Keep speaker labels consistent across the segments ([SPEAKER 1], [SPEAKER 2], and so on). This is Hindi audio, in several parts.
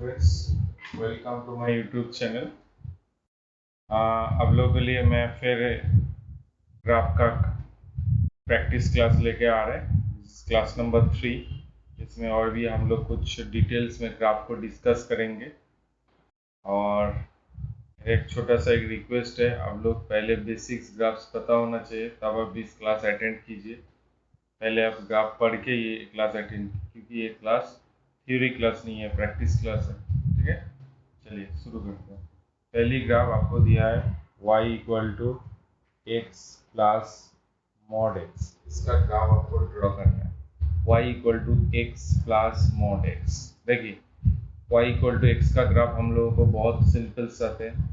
[SPEAKER 1] Friends, welcome to my YouTube channel. आप लोगों के लिए मैं फिर ग्राफ का प्रैक्टिस क्लास लेके आ रहे हैं। Class number 3। इसमें और भी हम लोग कुछ डिटेल्स में ग्राफ को डिस्कस करेंगे। और एक छोटा सा एक रिक्वेस्ट है, आप लोग पहले बेसिक्स ग्राफ्स पता होना चाहिए, तब आप इस क्लास अटेंड कीजिए। पहले आप ग्राफ पढ़ के ये क्लास अटेंड, क्योंकि ये क्लास थ्योरी क्लास नहीं है, प्रैक्टिस क्लास है। ठीक है, चलिए शुरू करते हैं। पहली ग्राफ आपको दिया है y equal to x plus mod x. इसका ग्राफ आपको ड्रॉ करना है। y equal to x plus mod x. देखिए, y इक्वल टू एक्स का ग्राफ हम लोगों को बहुत सिंपल आते हैं,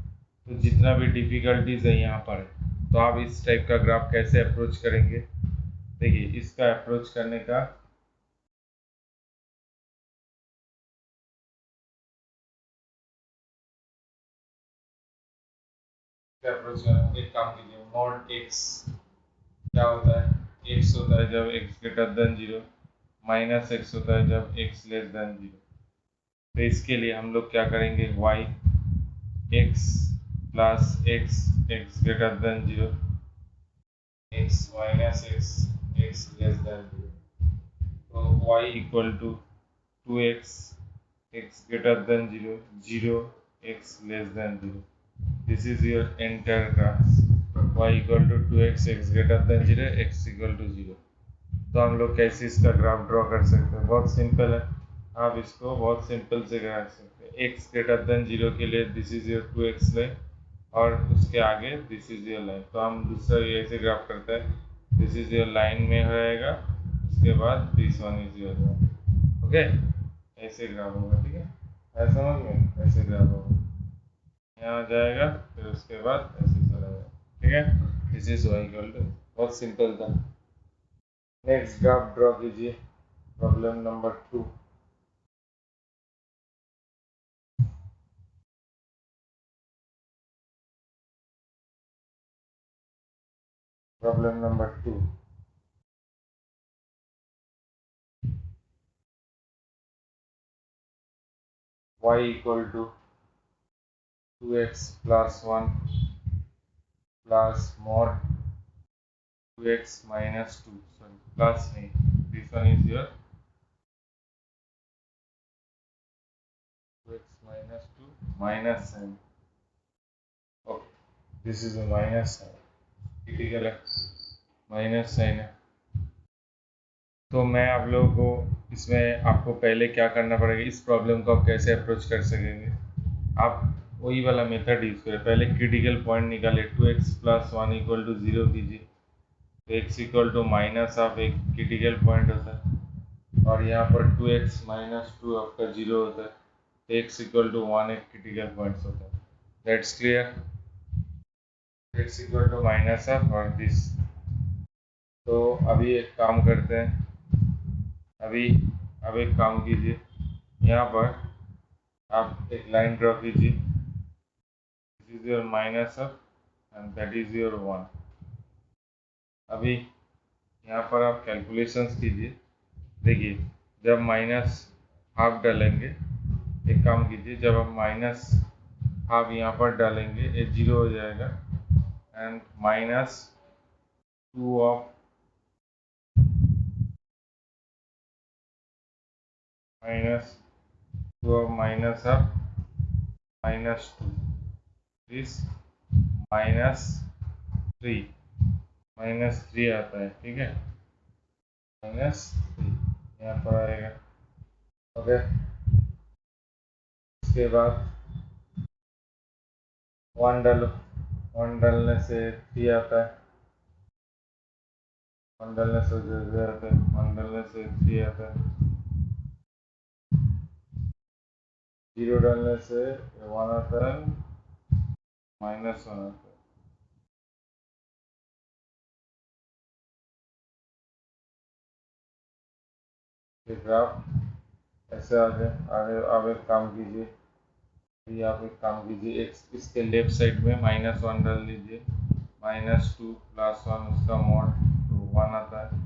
[SPEAKER 1] तो जितना भी डिफिकल्टीज है यहाँ पर, तो आप इस टाइप का ग्राफ कैसे अप्रोच करेंगे। देखिए, इसका अप्रोच करने का एक काम कीजिए। मॉड एक्स क्या होता है? एक्स होता है जब x greater than zero, minus x होता है जब एक्स लेस देन जीरो। तो इसके लिए हम लोग क्या करेंगे, Y X plus X X greater than zero, X minus X X less than zero. तो Y equal to two X X greater than zero, zero X less than zero. This is your entire graph. Y equal to two X X greater than zero, X equal to zero. तो हम लोग कैसे इसका ग्राफ ड्रॉ कर सकते हैं? बहुत सिंपल है, आप इसको बहुत सिंपल से करा सकते हैं। एक्स ग्रेटर देन जीरो के लिए this is your two x line, और उसके आगे दिस इज योर लाइन। तो हम दूसरा ऐसे ग्राफ करते हैं, दिस इज योर लाइन में रहेगा, उसके बाद this one is your line. Okay, ऐसे ग्राफ होगा। ठीक है, ऐसा समझ में, ऐसे ग्राफ होगा, यहाँ जाएगा, फिर उसके बाद ऐसे चला जाएगा। ठीक है, this is Y equal to, बहुत सिंपल था। नेक्स्ट ग्राफ ड्रॉ कीजिए, problem number 2। Problem number 2। y equal to 2x plus 1 plus mod 2x minus 2, sorry plus नहीं, this one is your 2x minus 2 minus sign. Okay, this is a minus sign, critical है, माइनस साइन है। तो मैं आप लोगों को इसमें, आपको पहले क्या करना पड़ेगा, इस प्रॉब्लम को आप कैसे अप्रोच कर सकेंगे। आप वही वाला मेथड यूज करें, पहले क्रिटिकल पॉइंट निकाले, 2x प्लस 1 इक्वल टू 0 कीजिए, तो x equal to minus of एक क्रिटिकल पॉइंट होता है, और यहाँ पर 2x माइनस 2 आपका 0 होता है, तो x इक्वल टू 1 एक क्रिटिकल पॉइंट होता है। That's clear, x equal to minus of और दिस। तो अभी एक काम करते हैं, अभी अब एक काम कीजिए, यहाँ पर आप एक लाइन ड्रॉ कीजिए, this is your minus of and that is your 1। अभी यहाँ पर आप कैलकुलेशंस कीजिए। देखिए, जब माइनस हाफ डालेंगे, एक काम कीजिए, जब हम माइनस हाफ यहाँ पर डालेंगे, ये 0 हो जाएगा, and minus 2 of minus 2 of minus of minus 2 this minus 3, minus 3 आता है। ठीक है, माइनस 3 यहाँ पर आएगा। ओके, उसके बाद 1 डालो, 1 डालने से 3 आता है, 1 डालने से 0 आता है, 1 डालने से 3 आता है, 0 डालने से 1 आता है, माइनस 1 आता है। ये ग्राफ ऐसे आ जाए। आगे आप एक काम कीजिए, अभी आप एक काम कीजिए, एक इसके लेफ्ट साइड में माइनस 1 डाल लीजिए, माइनस 2 प्लस 1 उसका मॉड, तो 1 आता है,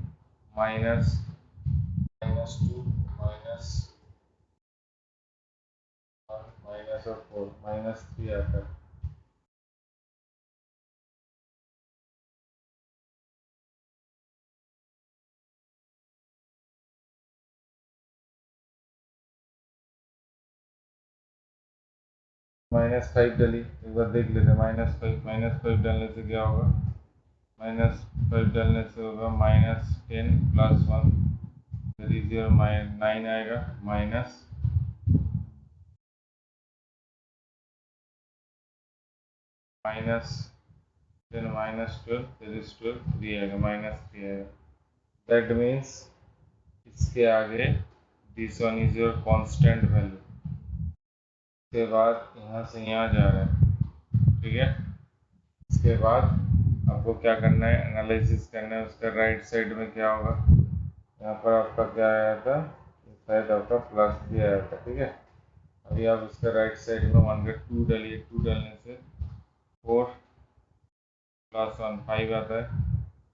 [SPEAKER 1] माइनस माइनस 2 माइनस -4 -3 आता है। -5 डली, एक बार देख लेते हैं। -5 डालने से क्या होगा? -5 डालने से होगा -10 + 1 9 आएगा, माइनस -10 -12 12 3 आएगा, -3 आएगा। दैट मीन्स इसके आगे this one is your constant value. उसके बाद यहाँ से यहाँ जा रहा है, ठीक है। इसके बाद आपको क्या करना है? एनालिसिस करना है। उसका राइट साइड में क्या होगा? यहाँ पर आपका क्या आया था? शायद आपका +3 आया था, ठीक है। अभी आप इसका राइट साइड में 1 का 2 डालिए। 2 डालने से 4 + 1 5 आता है।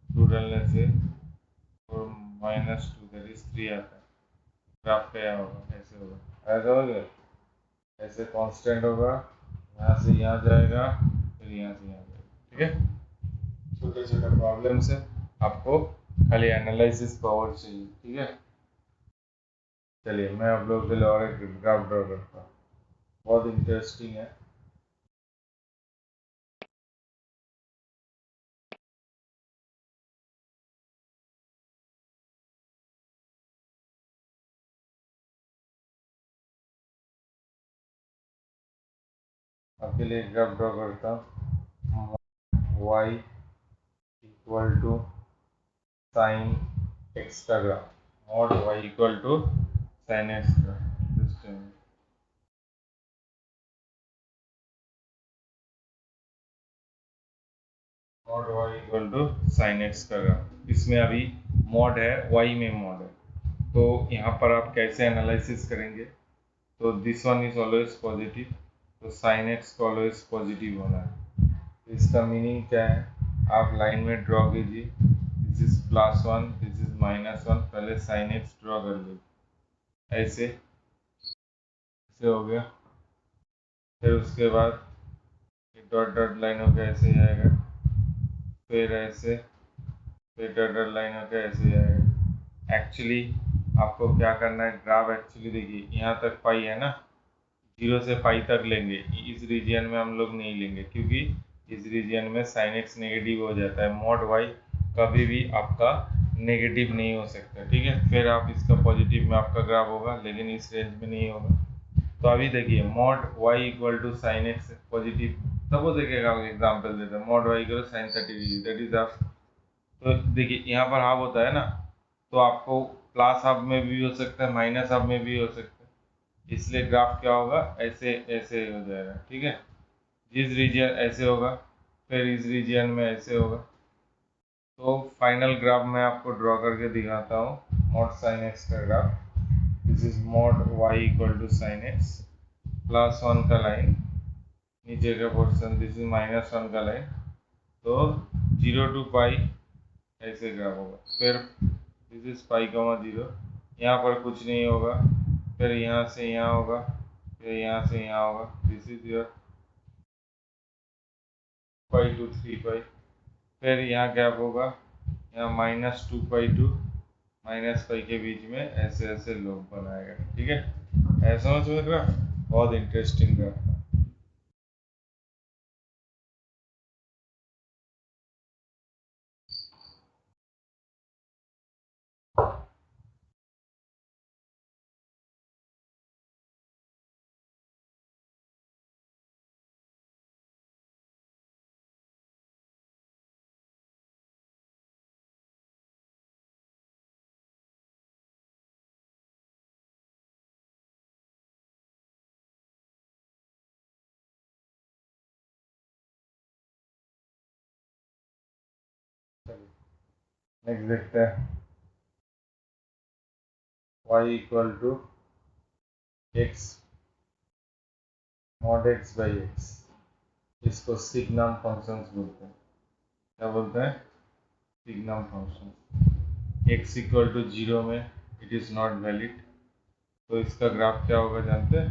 [SPEAKER 1] 2 डालने से 4 -2 दैट इज 3 आता है। ग्राफ क्या होगा? ऐसे होगा, ऐसा हो गया। ऐसे कांस्टेंट होगा, यहाँ से यहाँ जाएगा, फिर यहाँ से यहाँ जाएगा, ठीक है। छोटे छोटे प्रॉब्लम से आपको खाली एनालिसिस पावर चाहिए, ठीक है। चलिए मैं आप लोगों के लिए और एक ग्राफ ड्रॉ करता हूँ, बहुत इंटरेस्टिंग है। आपके लिए एक ग्राफ ड्रॉ करता हूँ। y = sin x का graph, mod y = sin x का। मॉड y = sin x का ग्राफ। इसमें अभी मॉड है, y में मॉड है, तो यहाँ पर आप कैसे एनालिसिस करेंगे? तो this one is always positive, तो sin x को ऑलवेज पॉजिटिव होना है। तो इसका मीनिंग क्या है? आप लाइन में ड्रॉ कीजिए। This is +1, this is -1। पहले sin x ड्रॉ कर लीजिए, ऐसे हो गया। फिर उसके बाद डॉट डॉट लाइन होकर ऐसे जाएगा, फिर ऐसे, फिर डॉट डॉट लाइन होकर ऐसे जाएगा। एक्चुअली आपको क्या करना है? ग्राफ एक्चुअली देखिए, यहाँ तक पाई है ना, 0 से पाई तक लेंगे। इस रीजन में हम लोग नहीं लेंगे, क्योंकि इस रीजन में sin x नेगेटिव हो जाता है। मॉड y कभी भी आपका नेगेटिव नहीं हो सकता, ठीक है। फिर आप इसका पॉजिटिव में आपका ग्राफ होगा, लेकिन इस रेंज में नहीं होगा। तो अभी देखिए, mod y = sin x positive. Suppose देखिएगा, एग्जाम्पल देते हैं, mod y = sin 30°, that is आप। तो देखिए यहाँ पर हाफ होता है ना, तो आपको प्लस हाफ में भी हो सकता है, माइनस हाफ में भी हो सकता है। इसलिए ग्राफ क्या होगा? ऐसे ऐसे हो जाएगा, ठीक है। जिस रीजन ऐसे होगा, फिर इस रीजन में ऐसे होगा। तो फाइनल ग्राफ मैं आपको ड्रॉ करके दिखाता हूँ, मॉड sin x का graph. This is mod y = sin x, +1 का लाइन, नीचे का पोर्शन, दिस इज -1 का लाइन। तो 0 to पाई ऐसे ग्राफ होगा। फिर दिस इज π, 0, यहाँ पर कुछ नहीं होगा। फिर यहाँ से यहाँ होगा, फिर यहाँ से यहाँ होगा। This is your π to 3π। फिर यहाँ गैप होगा, यहाँ -2π to -π के बीच में ऐसे ऐसे लोग बनाएगा, ठीक है। ऐसा समझ में ग्राफ, बहुत इंटरेस्टिंग ग्राफ। नेक्स्ट देखते हैं, y = x mod x/x। इसको सिग्नम फंक्शंस बोलते हैं। क्या बोलते हैं? Signum function. x = 0 में इट इज़ नॉट वैलिड, तो इसका ग्राफ क्या होगा जानते हैं?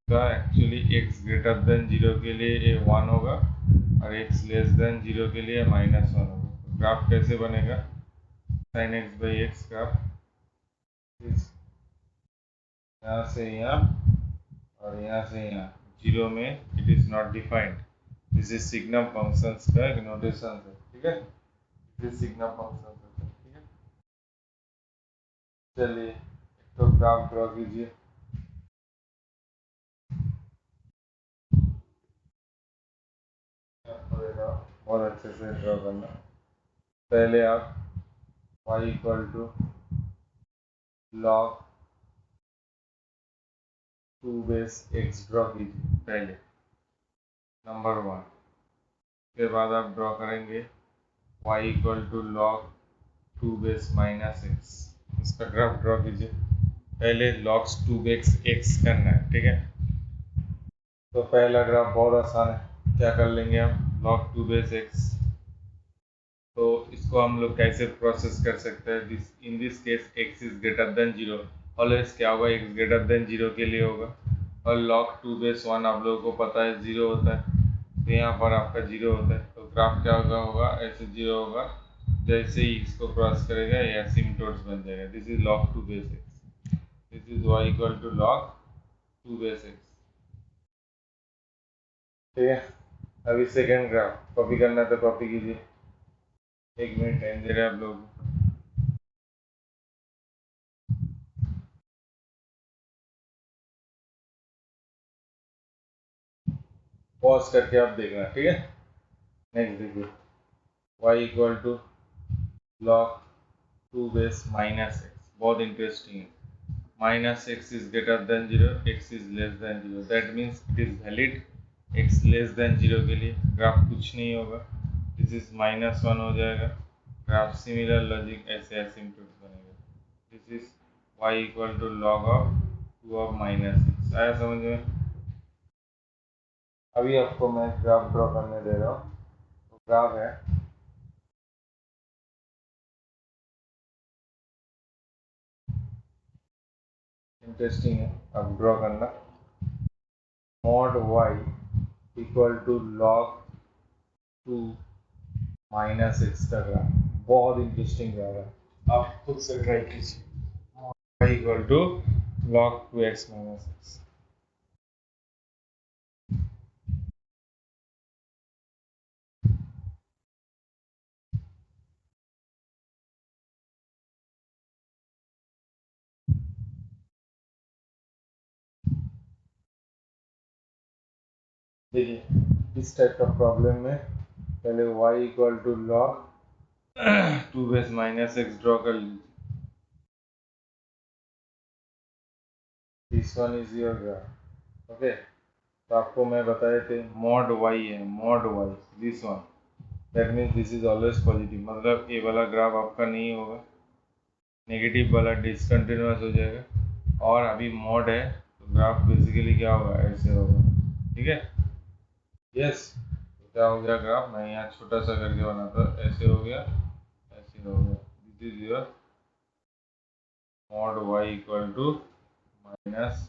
[SPEAKER 1] का एक्चुअली x ग्रेटर देन 0 के लिए ये 1 होगा और x लेस देन 0 के लिए -1 होगा। तो ग्राफ कैसे बनेगा? sin x by x graph यहाँ से यहाँ और यहाँ से यहाँ 0 में it is not defined. This is signum functions का एक नोटेशन है, ठीक है। दिस सिग्नम फंक्शन है, ठीक है। चलिए एक तो ग्राफ ड्रॉ कीजिए। बहुत अच्छे से ड्रॉ करना। पहले आप y equal to log 2 base x draw कीजिए पहले, नंबर 1। उसके बाद आप ड्रॉ करेंगे y equal to log 2 base minus x. इसका ग्राफ ड्रॉ कीजिए। पहले log 2 बेस x करना है, ठीक है। तो पहला ग्राफ बहुत आसान है, क्या कर लेंगे हम, log 2 बेस x। तो इसको हम लोग कैसे प्रोसेस कर सकते हैं? This in this case x is greater than 0, always क्या होगा, x ग्रेटर देन 0 के लिए होगा। और log 2 बेस 1 आप लोगों को पता है 0 होता है, तो यहाँ पर आपका 0 होता है। तो ग्राफ क्या होगा ऐसे 0 होगा। जैसे ही इसको क्रॉस करेगा ये एसिम्पटोट्स बन जाएगा। This is log 2 base x, this is y equal to log 2 base x, ठीक है। अभी सेकेंड ग्राफ कॉपी करना है तो कॉपी कीजिए। एक मिनट टाइम दे रहे हैं आप लोग। पॉज करके आप देखना, ठीक है। नेक्स्ट देखिए, y equal to log 2 base minus x. बहुत इंटरेस्टिंग है। Minus x is greater than 0, x is less than 0, that means it is valid x less than 0 के लिए। ग्राफ कुछ नहीं होगा, दिस इज -1 हो जाएगा। ग्राफ सिमिलर लॉजिक ऐसे एसिम्पटोट्स बनेगा। This is y equal to log of 2 of minus x. आया समझ में? अभी आपको मैं ग्राफ ड्रॉ करने दे रहा हूँ। तो ग्राफ है, इंटरेस्टिंग है, अब ड्रॉ करना। Mod y equal to log 2 minus x का ग्राफ। बहुत इंटरेस्टिंग ग्राफ है, आप खुद से ट्राई कीजिए। y equal to log 2x minus x. देखिए इस टाइप का प्रॉब्लम में पहले y equal to log 2 base minus x draw कर लीजिए। This one is your graph, okay. तो आपको मैं बताए थे मॉड y है, mod y this one, that means this is always positive, मतलब ये वाला ग्राफ आपका नहीं होगा, नेगेटिव वाला डिसकंटिन्यूअस हो जाएगा। और अभी मॉड है तो ग्राफ बेसिकली क्या होगा, ऐसे होगा, ठीक है। यस, तो क्या हो गया ग्राफ, मैं यहाँ छोटा सा करके बनाता, ऐसे हो गया, ऐसे हो गया। This is your mod y equal to minus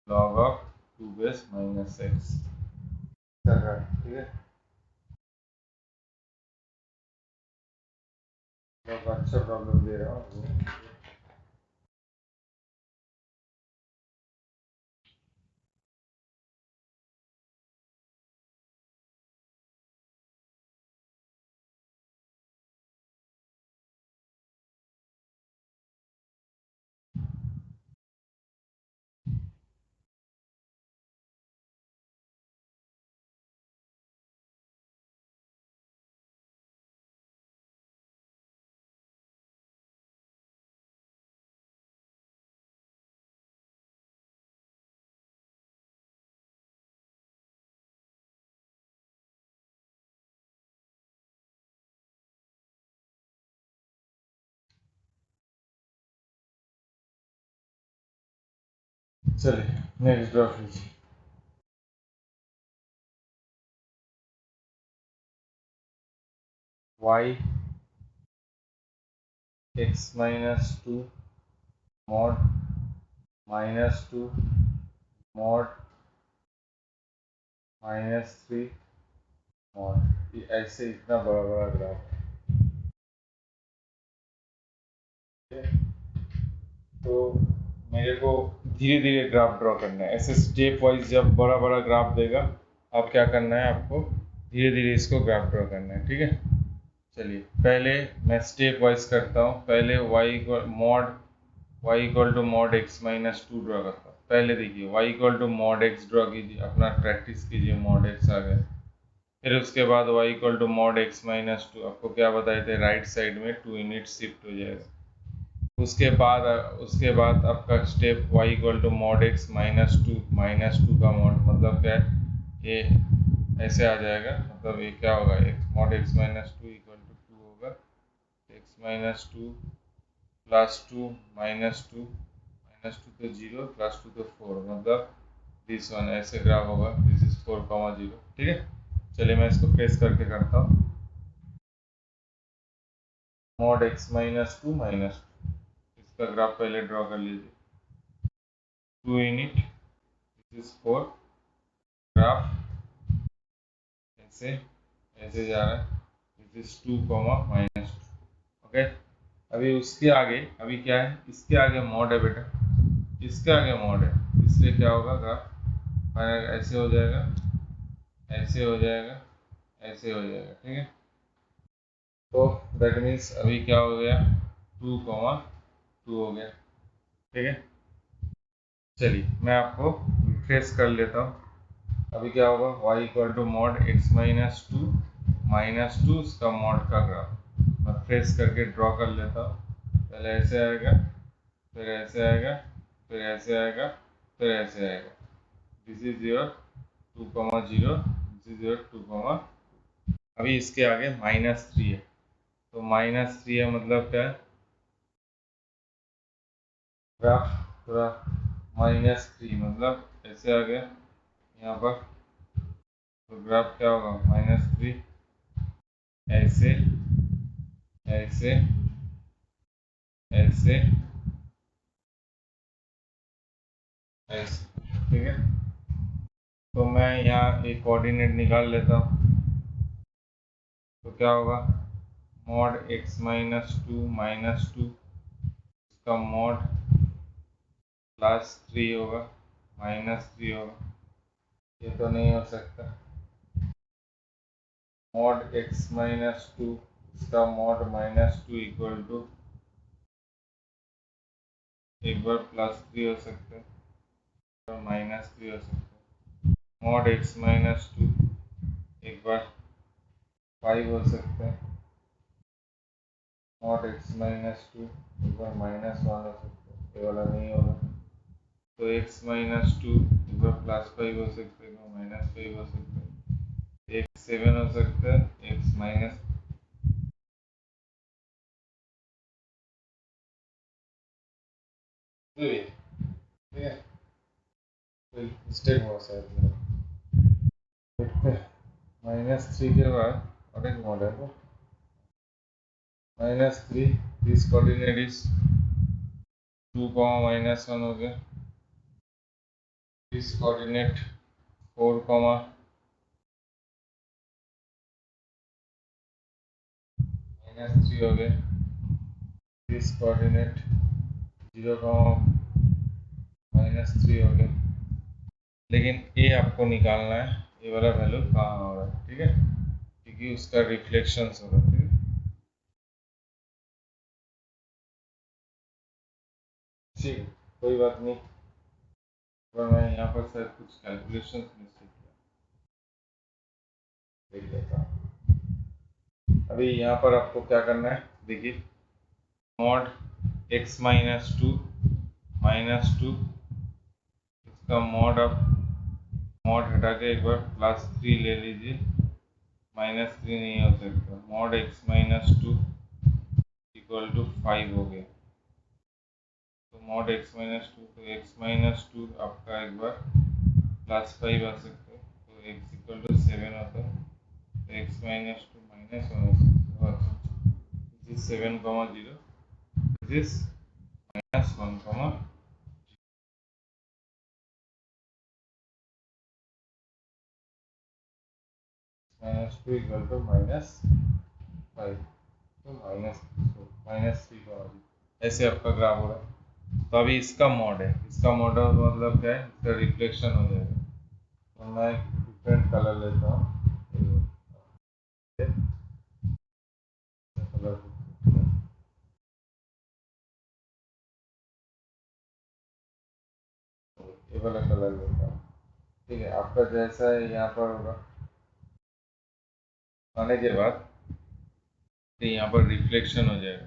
[SPEAKER 1] log of 2 base minus x, ठीक है। तो अच्छा प्रॉब्लम दे रहा हूँ। चलिए नेक्स्ट ड्रॉ कीजिए। y x minus 2 mod -2 mod -3 mod, ये ऐसे इतना बड़ा बड़ा ग्राफ है। तो मेरे को धीरे धीरे ग्राफ ड्रॉ करना है, ऐसे स्टेप वाइज। जब बड़ा बड़ा ग्राफ देगा अब क्या करना है आपको, धीरे धीरे इसको ग्राफ ड्रॉ करना है, ठीक है। चलिए पहले मैं स्टेप वाइज करता हूँ। पहले y equal to mod x minus 2 draw करता हूँ। पहले देखिए y equal to mod x draw कीजिए, अपना प्रैक्टिस कीजिए, मॉड x आ गया। फिर उसके बाद y equal to mod x minus 2, आपको क्या बताए थे, राइट साइड में 2 यूनिट शिफ्ट हो जाएगा। उसके बाद आपका step y equal to mod x minus 2 का मॉड मतलब क्या है, ये ऐसे आ जाएगा। मतलब ये क्या होगा, mod x minus 2 equal to 2 होगा, x माइनस 2 प्लस 2 -2 -2 तो 0 प्लस 2 तो 4, मतलब दिस वन ऐसे ग्राफ होगा। दिस इज 4,0, ठीक है। चलिए मैं इसको प्रेस करके करता हूँ। मॉड x -2 इसका ग्राफ पहले ड्रॉ कर लीजिए। 2 यूनिट, दिस इज 4, ग्राफ ऐसे ऐसे जा रहा है। This is 2, -2, okay. अभी उसके आगे अभी क्या है, इसके आगे मॉड है बेटा, इसके आगे मॉड है, इससे क्या होगा, ग्राफ ऐसे हो जाएगा, ऐसे हो जाएगा, ऐसे हो जाएगा, ठीक है। तो दैट मीन्स अभी क्या हो गया, 2,2 हो गया, ठीक है। चलिए मैं आपको रिफ्रेश कर लेता हूँ। अभी क्या होगा, y equal to mod x -2 उसका मॉड का ग्राफ मैं फ्रेश करके ड्रॉ कर लेता हूँ। पहले ऐसे आएगा, फिर ऐसे आएगा, फिर ऐसे आएगा, फिर ऐसे आएगा। This is your 2,0, this is your 2, अभी इसके आगे -3 है। तो -3 है मतलब क्या है, ग्राफ पूरा -3 मतलब ऐसे आ गया यहाँ पर। तो ग्राफ क्या होगा, -3 ऐसे ऐसे ऐसे ऐसे, ठीक है। तो मैं यहाँ एक कोऑर्डिनेट निकाल लेता हूँ। तो क्या होगा, मॉड x -2 इसका मॉड +3 होगा, -3 होगा, ये तो नहीं हो सकता। मॉड x -2 इसका मॉड -2 इक्वल टू, एक बार +3 हो सकता है और -3 हो सकता है। मॉड x-2 एक बार 5 हो सकता है। मॉड x-2 एक बार -1 हो सकता है, ये वाला नहीं होगा। तो x-2 एक बार +5 हो सकता है, एक बार -5 हो सकता है, एक 7 हो सकता है, x माइनस, ठीक है। कोई मिस्टेक हुआ शायद मेरा, देखते हैं। -3 के बाद और एक मॉड है, -3, दिस कोऑर्डिनेट इज 2, -1 हो गया। दिस कोऑर्डिनेट 4, -3 हो गए। दिस कोऑर्डिनेट 0, -3 हो गए। लेकिन ये आपको निकालना है, ये वाला वैल्यू कहाँ हो रहा है, ठीक है, क्योंकि उसका रिफ्लेक्शन हो रहा है। ठीक है, कोई बात नहीं। पर मैं यहाँ पर शायद कुछ कैलकुलेशन मिस्टेक किया, देख लेता हूँ। अभी यहाँ पर आपको क्या करना है, देखिए, मॉड x-2 इसका मॉड, आप मॉड हटा के एक बार +3 ले लीजिए। -3 नहीं हो सकता, मॉड x-2 इक्वल टू 5 हो गया। तो मॉड x-2, तो x-2 आपका एक बार +5 आ सकता है, तो x इक्वल टू 7 होता है। तो x-2 -1 हो सकता है, this is 7,0, this is -1, -2 equal to -5 तो -3 ऐसे आपका ग्राफ हो रहा है। तो अभी इसका मॉड है, इसका मॉडल मतलब क्या है, इसका रिफ्लेक्शन हो जाएगा। तो मैं एक डिफरेंट कलर लेता हूँ, कलर ये वाला कलर लेता हूँ। ठीक है, आपका जैसा है यहाँ पर होगा आने के बाद, तो यहाँ पर रिफ्लेक्शन हो जाएगा,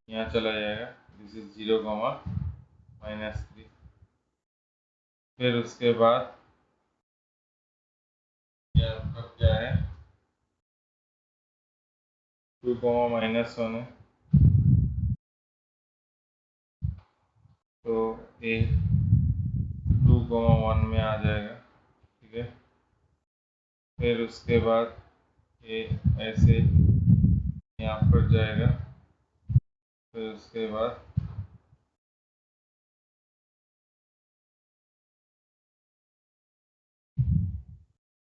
[SPEAKER 1] यहाँ चला जाएगा, दिस इज 0, फिर उसके बाद ये आपका क्या है, 2, -1 है। तो ये 2, 1 में आ जाएगा। ठीक है, फिर उसके बाद ये ऐसे यहाँ पर जाएगा, फिर उसके बाद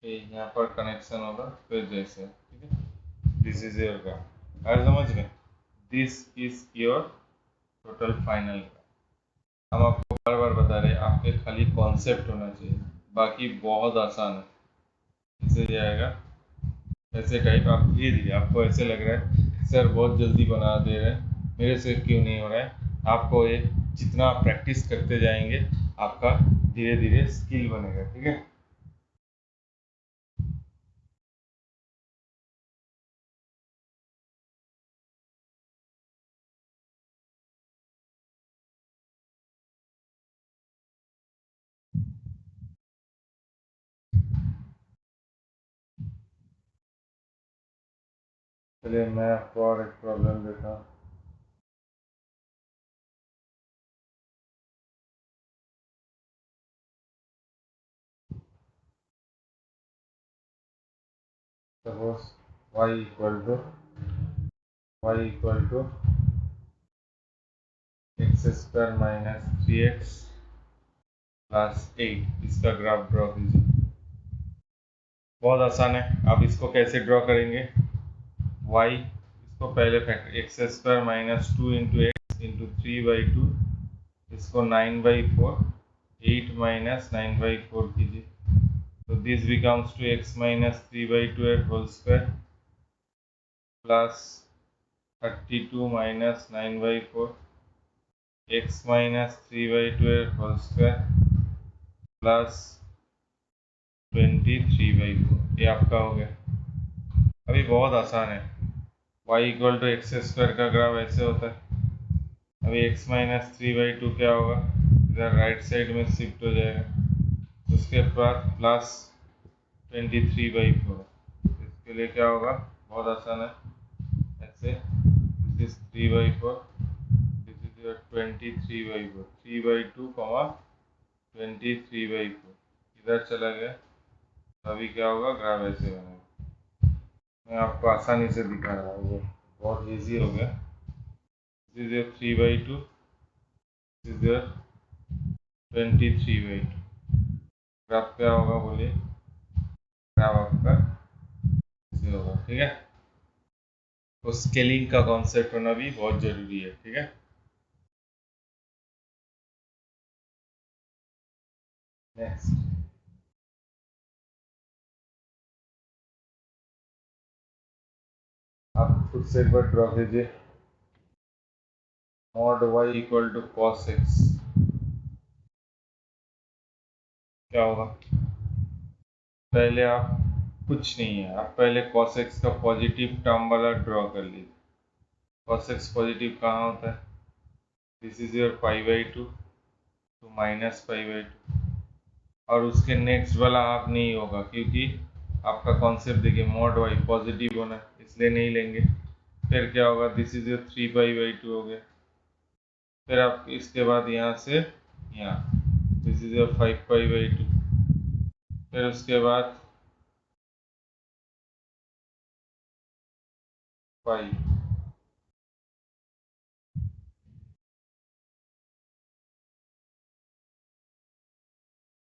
[SPEAKER 1] ये यहाँ पर कनेक्शन होगा, फिर जैसे, ठीक है, दिस इज योर ग्राफ। अगर समझ गए, this is your total final. हम आपको बार बार बता रहे हैं, आपके खाली कॉन्सेप्ट होना चाहिए, बाकी बहुत आसान है। इसे जाएगा ऐसे टाइप, आप धीरे धीरे, आपको ऐसे लग रहा है सर बहुत जल्दी बना दे रहे हैं, मेरे से क्यों नहीं हो रहा है, आपको ये जितना आप प्रैक्टिस करते जाएंगे आपका धीरे धीरे स्किल बनेगा। ठीक है, चलिए मैं आपको और एक प्रॉब्लम देता हूँ। Suppose y equal to x² - 3x + 8, इसका ग्राफ ड्रॉ कीजिए। बहुत आसान है, आप इसको कैसे ड्रॉ करेंगे, y, इसको पहले factor x² - 2 into x into 3/2, इसको 9/4, 8 - 9/4 कीजिए। तो this becomes to x - 3/2 at whole square plus 32 - 9/4, x - 3/2 at whole square plus 23/4। ये आपका हो गया। अभी बहुत आसान है, y=x² का ग्राफ ऐसे होता है। अभी x - 3/2 क्या होगा, इधर राइट साइड में शिफ्ट हो जाएगा, उसके बाद प्लस 23/4। इसके लिए क्या होगा, बहुत आसान है, ऐसे this is 3/4, this is your 23/4, 3/2 23/4 इधर चला गया। अभी क्या होगा, ग्राफ ऐसे बनेगा। मैं आपको आसानी से दिखा रहा हूँ, वो बहुत इजी हो गया। This is your 3/2, this is your 23/2। Graph क्या होगा बोलिए, ग्राफ आपका ऐसे होगा। ठीक है, तो स्केलिंग का कॉन्सेप्ट होना भी बहुत जरूरी है। ठीक है, नेक्स्ट आप खुद से एक बार ड्रॉ कीजिए, मॉड y=cos x, क्या होगा, पहले आप कुछ नहीं है, आप पहले cos x का पॉजिटिव टर्म वाला ड्रॉ कर लीजिए। cos x पॉजिटिव कहाँ होता है, दिस इज योर π/2 तो -π/2, और उसके नेक्स्ट वाला हाफ नहीं होगा, क्योंकि आपका कॉन्सेप्ट देखिए, मॉड y पॉजिटिव होना है इसलिए नहीं लेंगे। फिर क्या होगा, दिस इज योर 3π/2 हो गया। फिर आप इसके बाद यहाँ से यहाँ, दिस इज योर 5π/2। फिर उसके बाद पाई,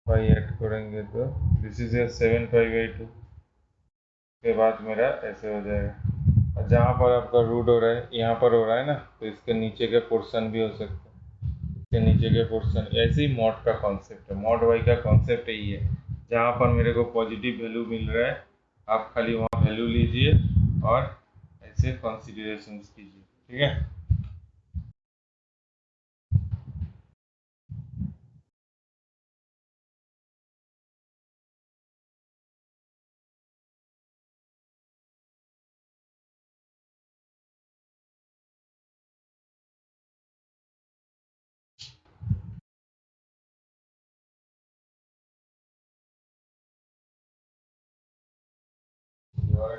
[SPEAKER 1] पाई ऐड करेंगे तो दिस इज योर 7π/2। उसके बाद मेरा ऐसे हो जाएगा। और जहाँ पर आपका रूट हो रहा है यहाँ पर हो रहा है ना, तो इसके नीचे के पोर्शन भी हो सकते हैं, इसके नीचे के पोर्शन। ऐसे ही मॉड का कॉन्सेप्ट है, मॉड वाई का कॉन्सेप्ट यही है। जहाँ पर मेरे को पॉजिटिव वैल्यू मिल रहा है आप खाली वहाँ वैल्यू लीजिए और ऐसे कंसीडरेशन कीजिए, ठीक है।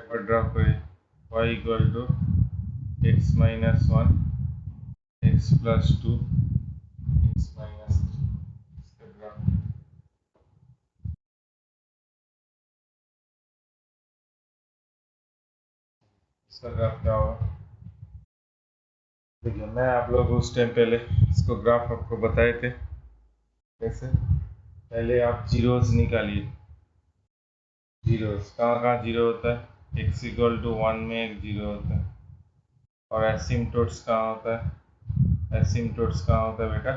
[SPEAKER 1] पर ड्रॉप करिए y equal to x minus one x plus two x minus three, इसका ग्राफ। इसका ग्राफ क्या होगा? देखिए मैं आप लोग उस टाइम पहले इसको ग्राफ आपको बताए थे कैसे। पहले आप जीरोस निकालिए। जीरोस कहाँ कहाँ जीरो होता है? x इक्वल टू वन में एक जीरो होता है। और एसिम्टोट्स कहाँ होता है? एसिम्टोट्स कहाँ होता है बेटा?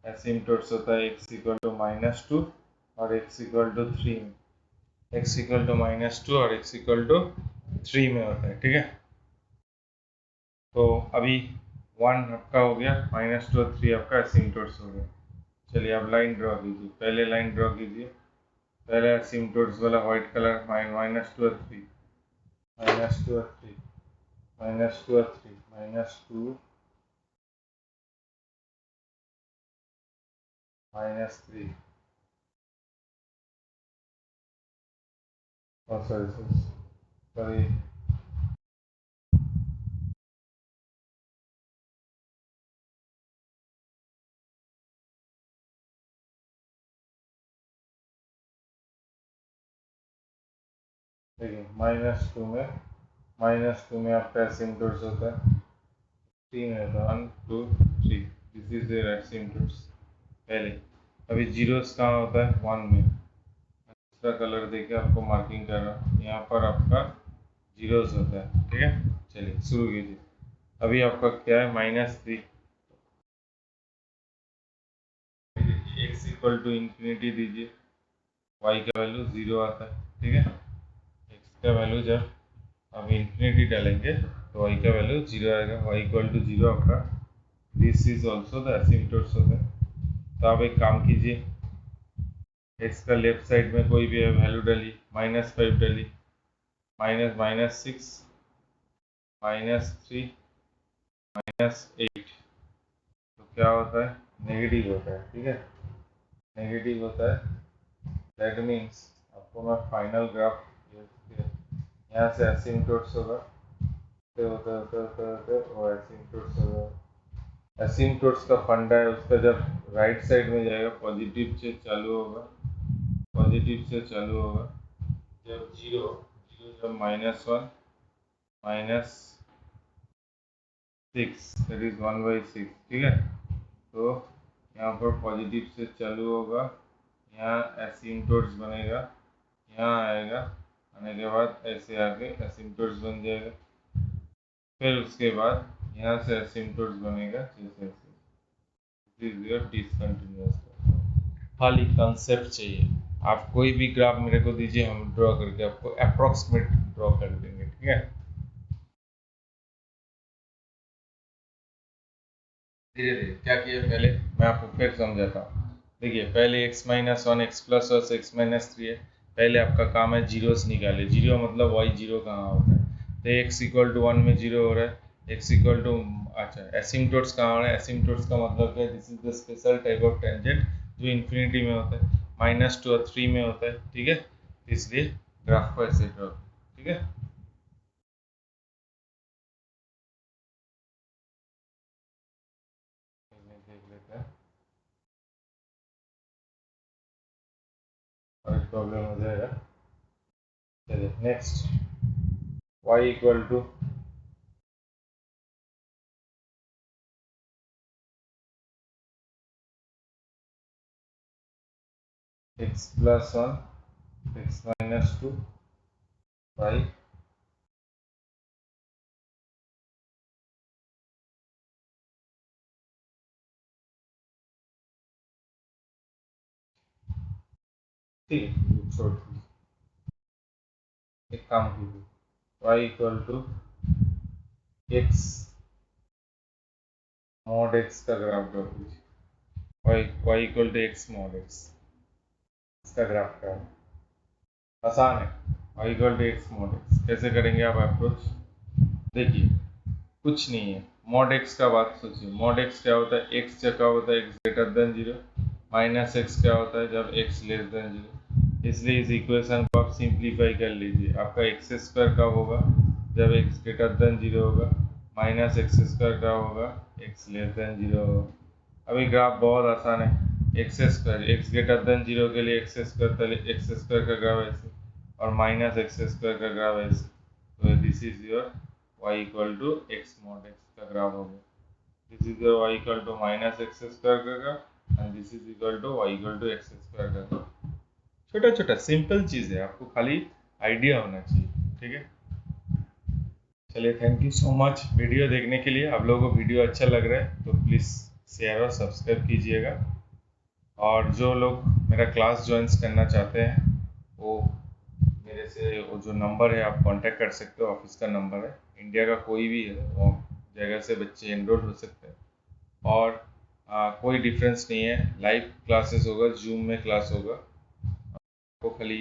[SPEAKER 1] एसिम्टोट्स होता है x equal to minus two और x इक्वल टू थ्री में। x equal to minus two और x इक्वल टू थ्री में होता है, ठीक है। तो अभी वन आपका हो गया, माइनस टू और थ्री आपका एसिम्टोट्स हो गया। चलिए अब लाइन ड्रॉ कीजिए, पहले लाइन ड्रॉ कीजिए। पहले एसिम्टोट्स वाला व्हाइट कलर, माइनस टू और थ्री, माइनस टू और थ्री, माइनस टू और three, minus two, minus three, और सॉरी सॉरी, देखिए माइनस टू में आपका एसिम्टोट्स होता है, थ्री में होता है one two three, this is their asymptotes पहले। अभी जीरोस कहाँ होता है? वन में। दूसरा कलर देके आपको मार्किंग कर रहा हूँ, यहाँ पर आपका जीरोस होता है, ठीक है। चलिए शुरू कीजिए। अभी आपका क्या है? Minus three. X equal to infinity दीजिए, वाई का वैल्यू जीरो आता है, ठीक है। एक्स का वैल्यू जब आप इंफिनिटी डालेंगे तो वाई का वैल्यू जीरो आएगा, वाई इक्वल टू जीरो आपका। This is also the asymptotes होता है। तो आप एक काम कीजिए, एक्स का लेफ्ट साइड में कोई भी वैल्यू डालिए, माइनस फाइव डालिए, minus minus six, minus three, minus eight. तो क्या होता है? नेगेटिव होता है, ठीक है। नेगेटिव होता है, दैट मीन्स आपको मैं फाइनल ग्राफ यहाँ से एसिम्टोट्स होगा, होते होते होते होते होते वो एसिम्टोट्स होगा। एसिम्टोट्स का फंडा है उसका, जब राइट साइड में जाएगा पॉजिटिव से चालू होगा, पॉजिटिव से चालू होगा। जब जीरो, जीरो जब minus one, minus six, that is one by six, ठीक है। तो यहाँ पर पॉजिटिव से चालू होगा, यहाँ एसिम्टोट्स बनेगा, यहाँ आएगा, आने के बाद ऐसे आके एसिम्टोट्स बन जाएगा। फिर उसके बाद यहाँ से एसिम्टोट्स बनेगा जैसे ऐसे, डिसकंटिन्यूअस। खाली कंसेप्ट चाहिए, आप कोई भी ग्राफ मेरे को दीजिए, हम ड्रॉ करके आपको अप्रोक्सीमेट ड्रॉ कर देंगे, ठीक है। धीरे धीरे क्या किया, पहले मैं आपको फिर समझाता हूँ। देखिए पहले x minus one, x plus one, x minus three है। पहले आपका काम है जीरोस निकाले। जीरो मतलब y जीरो कहाँ होता है? तो x इक्वल टू वन में जीरो हो रहा है, x इक्वल टू, अच्छा एसिम्टोट्स कहाँ हो रहा है? एसिम्टोट्स का मतलब क्या है? This is the special type of tangent जो इन्फिनिटी में होता है, माइनस टू और थ्री में होता है, ठीक है। इसलिए ग्राफ को ऐसे ड्रॉ, ठीक है। देख लेते हैं और प्रॉब्लम हो जाएगा। चलिए next, y equal to x plus one, x minus two, y ठीक है, छोड़ दीजिए। एक काम कीजिए, y equal to x mod x का ग्राफ ड्रॉ कीजिए। y equal to x mod x, इसका ग्राफ का आसान है। y equal to x mod x कैसे करेंगे आप अप्रोच? देखिए कुछ नहीं है, मॉड एक्स का बात सोचिए। मॉड एक्स क्या होता है? एक्स क्या होता है? X greater than zero. Minus x क्या होता है? जब एक्स लेस देन जीरो। इसलिए इस इक्वेशन को आप सिंप्लीफाई कर लीजिए। आपका एक्स स्क्वायर कब होगा? जब एक्स ग्रेटर देन जीरो होगा। माइनस एक्स स्क्वायर कब होगा? एक्स लेस देन जीरो होगा। अभी ग्राफ बहुत आसान है। X square, X greater than zero के लिए एक्स स्क्वायर, पहले एक्स स्क्वायर का ग्राफ ऐसे और माइनस एक्स स्क्वायर का ग्राफ ऐसे। तो this is your y equal to x mod x का ग्राफ हो गया। This is your y equal to minus X square का graph and this is equal to y equal to X square का ग्राफ। छोटा छोटा सिंपल चीज़ है, आपको खाली आइडिया होना चाहिए। ठीक है, चलिए thank you so much video देखने के लिए। आप लोगों को वीडियो अच्छा लग रहा है तो प्लीज़ शेयर और सब्सक्राइब कीजिएगा। और जो लोग मेरा क्लास ज्वाइन करना चाहते हैं वो मेरे से वो जो नंबर है आप कांटेक्ट कर सकते हो, ऑफिस का नंबर है। इंडिया का कोई भी है वो जगह से बच्चे एनरोल हो सकते हैं। और कोई डिफरेंस नहीं है, लाइव क्लासेस होगा, जूम में क्लास होगा। आपको खाली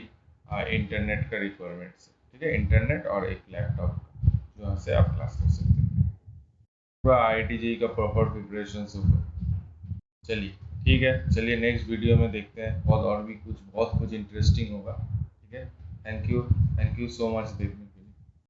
[SPEAKER 1] इंटरनेट का रिक्वायरमेंट है। ठीक है, इंटरनेट और एक लैपटॉप जहाँ से आप क्लास कर सकते हैं। पूरा IIT-JEE का प्रॉपर प्रिपरेशन होगा। चलिए ठीक है, चलिए नेक्स्ट वीडियो में देखते हैं, और भी कुछ बहुत कुछ इंटरेस्टिंग होगा। ठीक है, थैंक यू सो मच देखने।